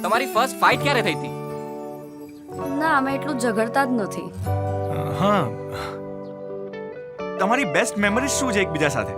તમારી first fight ક્યારે થઈ હતી? ના, અમે એટલું ઝઘડતા જ નથી. હા, તમારી બેસ્ટ મેમરીઝ શું છે એકબીજા સાથે?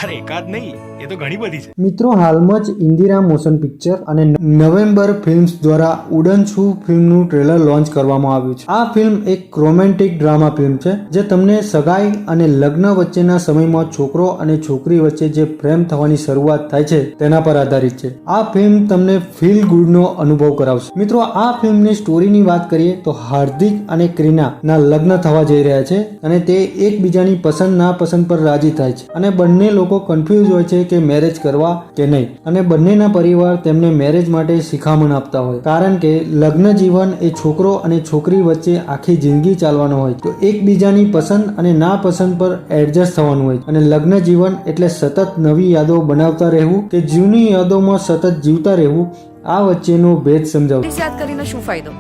અરે એકાદ નહીં, એ તો ઘણી બધી છે. મિત્રો, હાલમાં જ ઇન્દિરા મોશન પિક્ચર અને નવેમ્બર ફિલ્મ્સ દ્વારા ઉડન છું ફિલ્મનું ટ્રેલર લોન્ચ કરવામાં આવ્યું છે. આ ફિલ્મ એક રોમેન્ટિક ડ્રામા ફિલ્મ છે જે તમને સગાઈ અને લગ્ન વચ્ચેના સમયમાં છોકરો અને છોકરી વચ્ચે જે પ્રેમ થવાની શરૂઆત થાય છે તેના પર આધારિત છે. આ ફિલ્મ તમને ફીલ ગુડનો અનુભવ કરાવશે. મિત્રો, આ ફિલ્મની સ્ટોરીની વાત કરીએ તો હાર્દિક અને ક્રિના ના લગ્ન થવા જઈ રહ્યા છે અને તે એકબીજાની પસંદ ના પસંદ પર રાજી થાય છે અને બંને લોકો કન્ફ્યુઝ હોય છે કે મેરેજ કરવા કે નહીં, અને બંનેના પરિવાર તેમને મેરેજ માટે શિખામણ આપતા હોય, કારણ કે લગ્ન જીવન એ છોકરો અને છોકરી વચ્ચે આખી જિંદગી ચાલવાનું હોય, તો એકબીજાની પસંદ અને ના પસંદ પર એડજસ્ટ થવાનું હોય. અને લગ્ન જીવન એટલે સતત નવી યાદો બનાવતા રહેવું કે જૂની યાદોમાં સતત જીવતા રહેવું, આ વચ્ચેનો ભેદ સમજાવું. યાદ કરીને શું ફાયદો?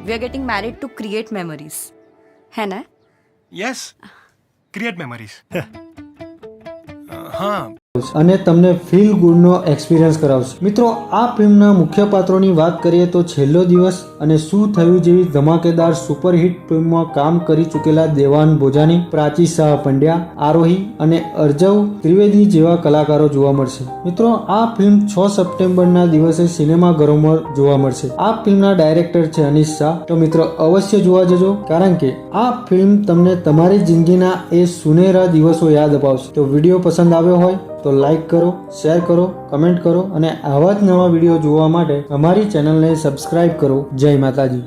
We are getting married to create memories, હે ને? Yes, create memories. હા, અને તમને ફીલ ગુડનો એક્સપિરિયન્સ કરાવશે. મિત્રો, આ ફિલ્મના મુખ્ય પાત્રોની વાત કરીએ તો છેલ્લો દિવસ અને શું થયું જેવી ધમાકેદાર સુપરહિટ ફિલ્મમાં કામ કરી ચૂકેલા દેવાન ભોજાની, પ્રાચી શાહ પંડ્યા, આરોહી અને અર્જવ ત્રિવેદી જેવા કલાકારો જોવા મળશે. મિત્રો, આ ફિલ્મ 6 સપ્ટેમ્બરના દિવસે સિનેમાઘરોમાં જોવા મળશે. આ ફિલ્મના ડાયરેક્ટર છે અનીશ શાહ. તો મિત્રો, અવશ્ય જોવા જજો, કારણ કે આ ફિલ્મ તમને તમારી જિંદગીના એ સુનેરા દિવસો યાદ અપાવશે. તો વિડીયો પસંદ આવ્યો હોય તો લાઈક કરો, શેર કરો, કમેન્ટ કરો અને આવા જ નવા વિડીયો જોવા માટે અમારી ચેનલને સબસ્ક્રાઇબ કરો. જય માતાજી.